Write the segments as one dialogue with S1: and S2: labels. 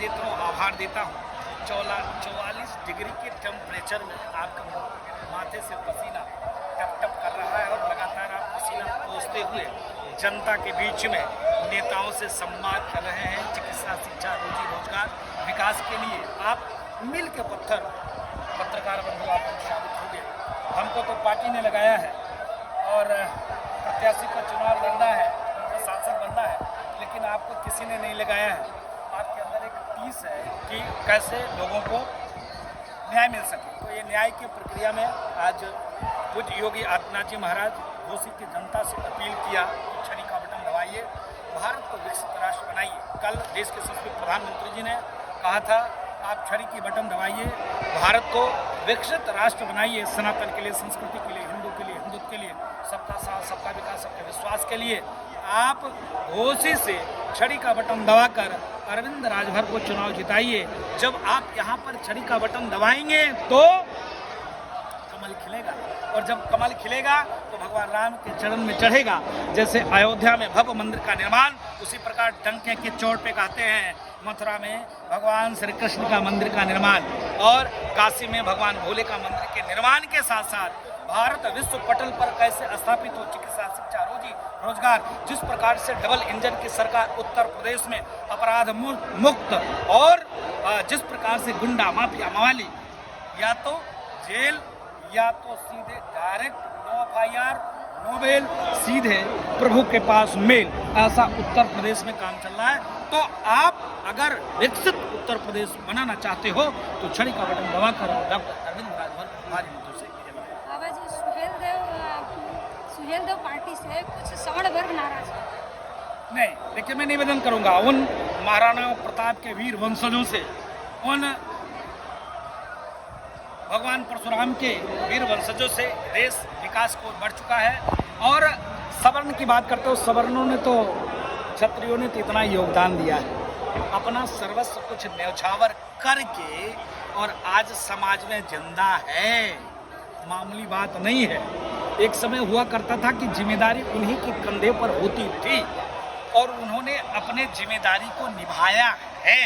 S1: देता हूँ, आभार देता हूँ। 44 डिग्री के टेम्परेचर में आपके माथे से पसीना टप टप कर रहा है और लगातार आप पसीना पोंछते हुए जनता के बीच में नेताओं से संवाद कर रहे हैं। चिकित्सा, शिक्षा, रोजी रोजगार, विकास के लिए आप मील के पत्थर पत्रकार बंधु आप साबित हो गए। हमको तो पार्टी ने लगाया है और प्रत्याशी का चुनाव लड़ना है, उनको सांसद बनना है, लेकिन आपको किसी ने नहीं लगाया है। आपके अंदर एक टीस है कि कैसे लोगों को न्याय मिल सके। तो ये न्याय की प्रक्रिया में आज पूज्य योगी आदित्यनाथ जी महाराज घोसी की जनता से अपील किया, छड़ी का बटन दबाइए, भारत को विकसित राष्ट्र बनाइए। कल देश के संस्कृत प्रधानमंत्री जी ने कहा था आप छड़ी की बटन दबाइए, भारत को विकसित राष्ट्र बनाइए, सनातन के लिए, संस्कृति के लिए, हिंदू के लिए, हिंदुत्व के लिए, सबका साथ, सबका विकास, सबके विश्वास के लिए आप घोसी से छड़ी का बटन दबाकर अरविंद राजभर को चुनाव जिताइए। जब आप यहाँ पर छड़ी का बटन दबाएंगे तो कमल खिलेगा, और जब कमल खिलेगा तो भगवान राम के चरण में चढ़ेगा। जैसे अयोध्या में भव्य मंदिर का निर्माण, उसी प्रकार डंके के चोट पे कहते हैं मथुरा में भगवान श्री कृष्ण का मंदिर का निर्माण, और काशी में भगवान भोले का मंदिर के निर्माण के साथ साथ भारत विश्व पटल पर कैसे स्थापित हो, चिकित्सा, शिक्षा, रोजी रोजगार, जिस प्रकार से डबल इंजन की सरकार उत्तर प्रदेश में अपराध मुक्त, और जिस प्रकार से गुंडा माफिया मवाली या तो जेल या तो सीधे direct no FIR no bail, सीधे प्रभु के पास मेल, ऐसा उत्तर प्रदेश में काम चल रहा है। तो आप अगर विकसित उत्तर प्रदेश बनाना चाहते हो तो छड़ी का बटन दबाकर डॉक्टर अरविंद राजभर हमारी मदद से
S2: बाबा जी, सुहेल देव पार्टी से कुछ सवर्ण वर्ग नाराज है।
S1: नहीं, देखिए मैं निवेदन करूंगा उन महाराणा प्रताप के वीर वंशजों से, उन भगवान परशुराम के वीर वंशजों से देश विकास को बढ़ चुका है। और सवर्ण की बात करते हो, सवर्णों ने तो, क्षत्रियों ने तो इतना योगदान दिया है, अपना सर्वस्व कुछ न्यौछावर करके, और आज समाज में जिंदा है, मामूली बात नहीं है। एक समय हुआ करता था कि जिम्मेदारी उन्हीं के कंधे पर होती थी और उन्होंने अपने जिम्मेदारी को निभाया है।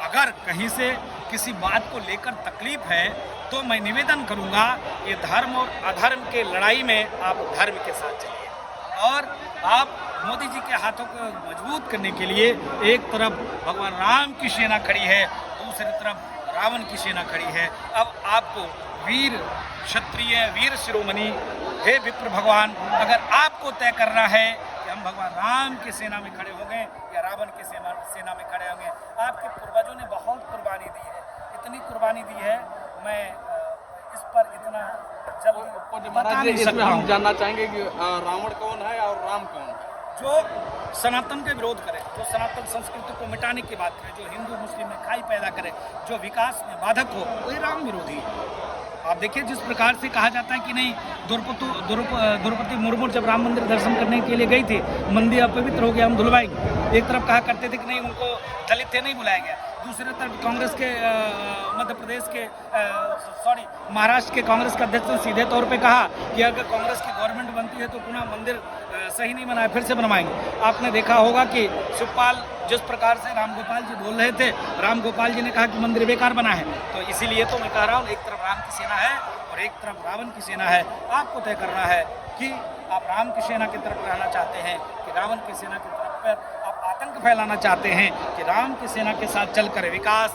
S1: अगर कहीं से किसी बात को लेकर तकलीफ है तो मैं निवेदन करूंगा, ये धर्म और अधर्म के लड़ाई में आप धर्म के साथ चलिए, और आप मोदी जी के हाथों को मजबूत करने के लिए एक तरफ भगवान राम की सेना खड़ी है, दूसरी तरफ रावण की सेना खड़ी है। अब आपको वीर क्षत्रिय, वीर शिरोमणि, हे विप्र भगवान, अगर आपको तय करना है कि हम भगवान राम की सेना में खड़े होंगे या रावण की सेना में खड़े होंगे, आपके पूर्वजों ने बहुत कुर्बानी दी है, इतनी कुर्बानी दी है, मैं इस पर इतना जल्दी बता नहीं सकता हूं।
S3: हम जानना चाहेंगे कि रावण कौन है और राम कौन है?
S1: जो सनातन के विरोध करे, जो सनातन संस्कृति को मिटाने की बात करे, जो हिंदू मुस्लिम में खाई पैदा करे, जो विकास में बाधक हो, वही राम विरोधी है। आप देखिए जिस प्रकार से कहा जाता है कि नहीं, द्रौपदी मुर्मू जब राम मंदिर दर्शन करने के लिए गई थी, मंदिर अपवित्र हो गया, हम धुलवाएंगे। एक तरफ कहा करते थे कि नहीं, उनको दलित थे, नहीं बुलाया गया। दूसरी तरफ कांग्रेस के मध्य प्रदेश के महाराष्ट्र के कांग्रेस के अध्यक्ष ने सीधे तौर पे कहा कि अगर कांग्रेस की गवर्नमेंट बनती है तो पुनः मंदिर सही नहीं बना है, फिर से बनवाएंगे। आपने देखा होगा कि शिवपाल जिस प्रकार से राम गोपाल जी बोल रहे थे, राम गोपाल जी ने कहा कि मंदिर बेकार बना है। तो इसीलिए तो मैं कह रहा हूँ, एक तरफ राम की सेना है और एक तरफ रावण की सेना है। आपको तय करना है कि आप राम की सेना की तरफ रहना चाहते हैं कि रावण की सेना की तरफ पर आप आतंक फैलाना चाहते हैं, कि राम की सेना के साथ चलकर विकास,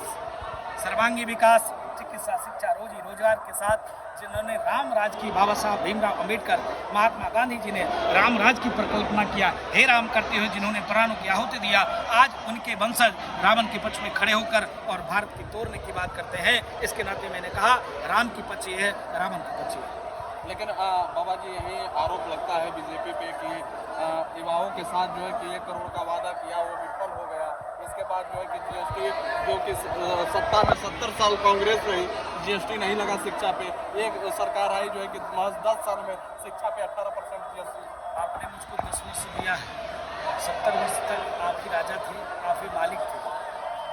S1: सर्वांगी विकास, चिकित्सा, शिक्षा, रोजी रोजगार के साथ जिन्होंने राम राज की, बाबा साहब भीमराव अंबेडकर, महात्मा गांधी जी ने राम राज की परिकल्पना किया, हे राम करते हुए जिन्होंने प्राणों की आहुति दिया, आज उनके वंशज रावण के पक्ष में खड़े होकर और भारत की तोड़ने की बात करते हैं। इसके नाते मैंने कहा राम की पक्ष है, रावण की पक्ष है।
S3: लेकिन बाबा जी, यही आरोप लगता है बीजेपी पे कि युवाओं के साथ जो है कि 1 करोड़ का वादा किया वो विफल हो गया। इसके बाद जो है कि GST, जो कि सत्ता में 70 साल कांग्रेस रही, GST नहीं लगा शिक्षा पे। एक सरकार आई जो है कि महज 10 साल में शिक्षा पे 18% GST।
S1: आपने मुझको 10 वर्ष दिया है, 70 वर्ष तक आप ही राजा थे, आप ही मालिक थे।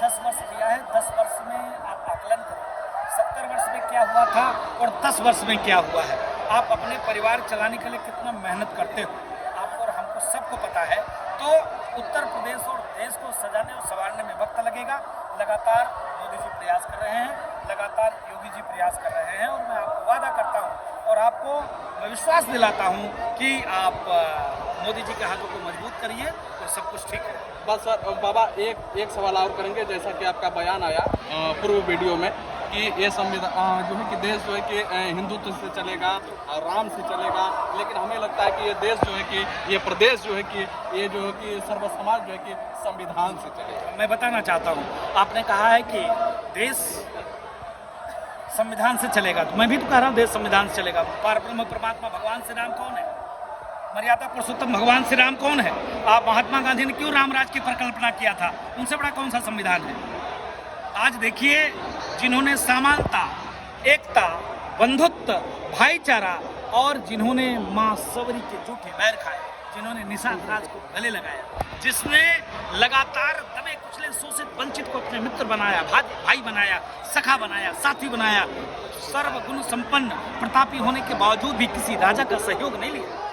S1: 10 वर्ष दिया है, 10 वर्ष में आप आकलन करें 70 वर्ष में क्या हुआ था और 10 वर्ष में क्या हुआ है। आप अपने परिवार चलाने के लिए कितना मेहनत करते हो, आपको और हमको सबको पता है। तो उत्तर प्रदेश और देश को सजाने और संवारने में वक्त लगे। रखिएगा। लगातार मोदी जी प्रयास कर रहे हैं, लगातार योगी जी प्रयास कर रहे हैं, और मैं आपको वादा करता हूँ और आपको मैं विश्वास दिलाता हूँ कि आप मोदी जी के हाथों को मजबूत करिए तो सब कुछ ठीक है।
S3: बस सर बाबा एक सवाल और करेंगे, जैसा कि आपका बयान आया पूर्व वीडियो में कि ये संविधान जो है कि देश जो है कि हिंदुत्व से चलेगा, राम से चलेगा, लेकिन हमें लगता है कि ये देश जो है कि ये प्रदेश जो है कि ये जो है कि सर्व समाज जो है कि संविधान से चलेगा।
S1: मैं बताना चाहता हूँ, आपने कहा है कि देश संविधान से चलेगा, तो मैं भी तो कह रहा हूँ देश संविधान से चलेगा। पारब्रह्म परमात्मा भगवान श्री राम कौन है? मर्यादा पुरुषोत्तम भगवान श्री राम कौन है? आप महात्मा गांधी ने क्यों रामराज की परिकल्पना किया था? उनसे बड़ा कौन सा संविधान है? आज देखिए, जिन्होंने समानता, एकता, बंधुत्व, भाईचारा और जिन्होंने माँ सबरी के जूठे बैर खाए, जिन्होंने निषाद राज को गले लगाया, जिसने लगातार दबे कुचले शोषित वंचित को अपने मित्र बनाया, भाई बनाया, सखा बनाया, साथी बनाया, सर्वगुण संपन्न प्रतापी होने के बावजूद भी किसी राजा का सहयोग नहीं लिया,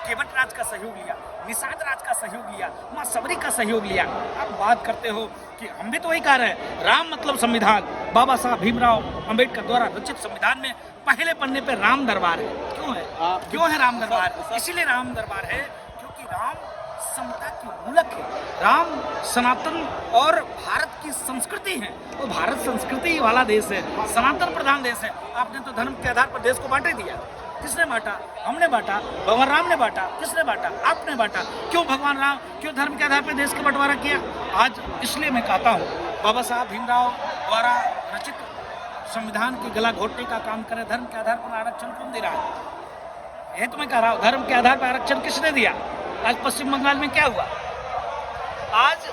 S1: केवट राज का सहयोग लिया, निषाद राज का सहयोग लिया, माँ सबरी का सहयोग लिया। आप बात करते हो कि हम भी तो वही कह रहे हैं, राम मतलब संविधान। बाबा साहब भीमराव अंबेडकर द्वारा रचित संविधान में पहले पन्ने पे राम दरबार है। क्यों है? क्यों है राम दरबार? इसीलिए राम दरबार है क्योंकि राम समता की मूलक है, राम सनातन और भारत की संस्कृति है। वो भारत संस्कृति वाला देश है, सनातन प्रधान देश है। आपने तो धर्म के आधार पर देश को बांटे दिया। किसने बांटा? हमने बांटा। भगवान राम ने बांटा। किसने बांटा? आपने बांटा। क्यों भगवान राम, क्यों धर्म के आधार पर देश का बंटवारा किया? आज इसलिए मैं कहता हूँ, बाबा साहब भीमराव द्वारा रचित संविधान की गला घोटने का काम करे, धर्म के आधार पर आरक्षण कौन दे रहा है? ये तो मैं कह रहा हूँ, धर्म के आधार पर आरक्षण किसने दिया? आज पश्चिम बंगाल में क्या हुआ? आज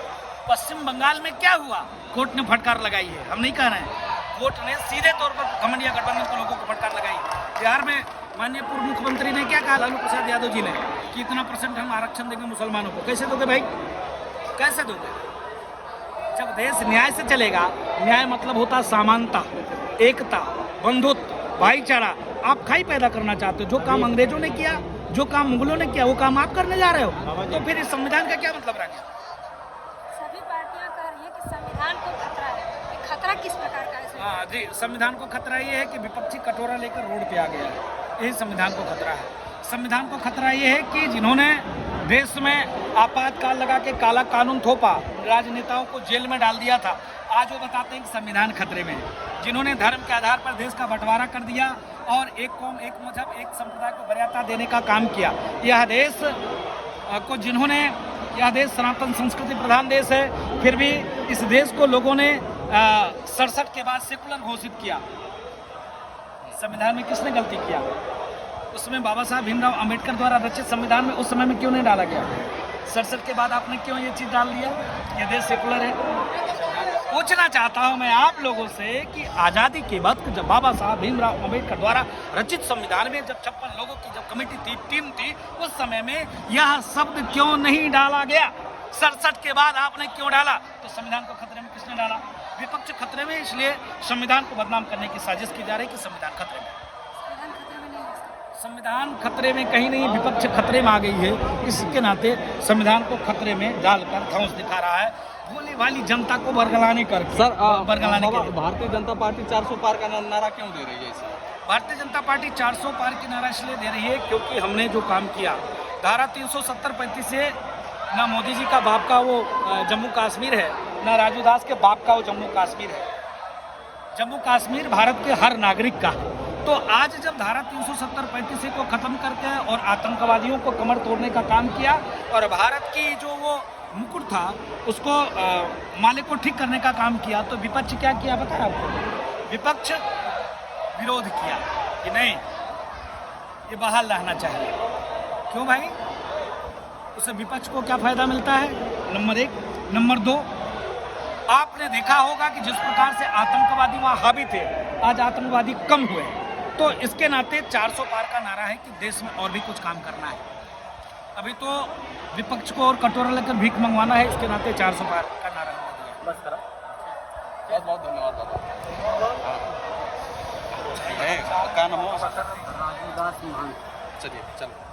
S1: पश्चिम बंगाल में क्या हुआ? कोर्ट ने फटकार लगाई है, हम नहीं कह रहे हैं। कोर्ट ने सीधे तौर पर घमंडिया गठबंधन के लोगों को फटकार लगाई। बिहार में माननीय पूर्व मुख्यमंत्री ने क्या कहा, लालू प्रसाद यादव जी ने, कि इतना % हम आरक्षण देंगे मुसलमानों को। कैसे दोगे भाई? कैसे दोगे? जब देश न्याय से चलेगा, न्याय मतलब होता समानता, एकता, बंधुत्व, भाईचारा। आप खाई पैदा करना चाहते हो। जो काम अंग्रेजों ने किया, जो काम मुगलों ने किया, वो काम आप करने जा रहे हो, तो फिर इस संविधान का क्या मतलब रह गया?
S2: सभी पार्टियां कह रही है कि संविधान को खतरा है। ये खतरा किस प्रकार का है?
S1: हाँ जी, संविधान को खतरा ये है कि विपक्षी कटोरा लेकर रोड पे आ गया है, यही संविधान को खतरा है। संविधान को खतरा ये है कि जिन्होंने देश में आपातकाल लगा के काला कानून थोपा, राजनेताओं को जेल में डाल दिया था, आज वो बताते हैं कि संविधान खतरे में है। जिन्होंने धर्म के आधार पर देश का बंटवारा कर दिया और एक कौम, एक मजहब, एक संप्रदाय को वरीयता देने का काम किया, यह देश को जिन्होंने, यह देश सनातन संस्कृति प्रधान देश है, फिर भी इस देश को लोगों ने 67 के बाद सेकुलर घोषित किया। संविधान में किसने गलती किया? उसमें बाबा साहब भीमराव अंबेडकर द्वारा रचित संविधान में उस समय में क्यों नहीं डाला गया? 67 के बाद आपने क्यों ये चीज़ डाल दिया? ये देश सेकुलर है। पूछना चाहता हूं मैं आप लोगों से कि आज़ादी के वक्त जब बाबा साहब भीमराव अंबेडकर द्वारा रचित संविधान में जब 56 लोगों की जब कमेटी थी, टीम थी, उस समय में यह शब्द क्यों नहीं डाला गया? 67 के बाद आपने क्यों डाला? तो संविधान को खतरे में किसने डाला? विपक्ष खतरे में, इसलिए संविधान को बदनाम करने की साजिश की जा रही है कि संविधान खतरे में। संविधान खतरे में कहीं नहीं, विपक्ष खतरे में आ गई है। इसके नाते संविधान को खतरे में डालकर धौंस दिखा रहा है, भोले वाली जनता को बरगलाने कर।
S3: सर
S1: बरगलाने के लिए
S3: भारतीय जनता पार्टी 400 पार का नारा क्यों दे रही है?
S1: भारतीय जनता पार्टी 400 पार की नारा इसलिए दे रही है क्योंकि हमने जो काम किया, धारा 370-35 से ना मोदी जी का बाप का वो जम्मू कश्मीर है, ना राजू दास के बाप का वो जम्मू कश्मीर है। जम्मू कश्मीर भारत के हर नागरिक का है। तो आज जब धारा 370-35 को खत्म करके और आतंकवादियों को कमर तोड़ने का काम किया और भारत की जो वो मुकुट था उसको मालिक को ठीक करने का काम किया, तो विपक्ष क्या किया पता है आपको? विपक्ष विरोध किया कि नहीं, ये बहाल रहना चाहिए। क्यों भाई? उससे विपक्ष को क्या फायदा मिलता है? नंबर 1। नंबर 2, आपने देखा होगा कि जिस प्रकार से आतंकवादी वहाँ हावी थे, आज आतंकवादी कम हुए। तो इसके नाते 400 पार का नारा है कि देश में और भी कुछ काम करना है। अभी तो विपक्ष को और कटोरा लेकर भीख मंगवाना है, इसके नाते 400 पार का नारा दिया। बस करा।
S3: बहुत बहुत धन्यवाद बाबा। क्या नाम हो?
S4: राजू दास।
S3: चलिए चलो।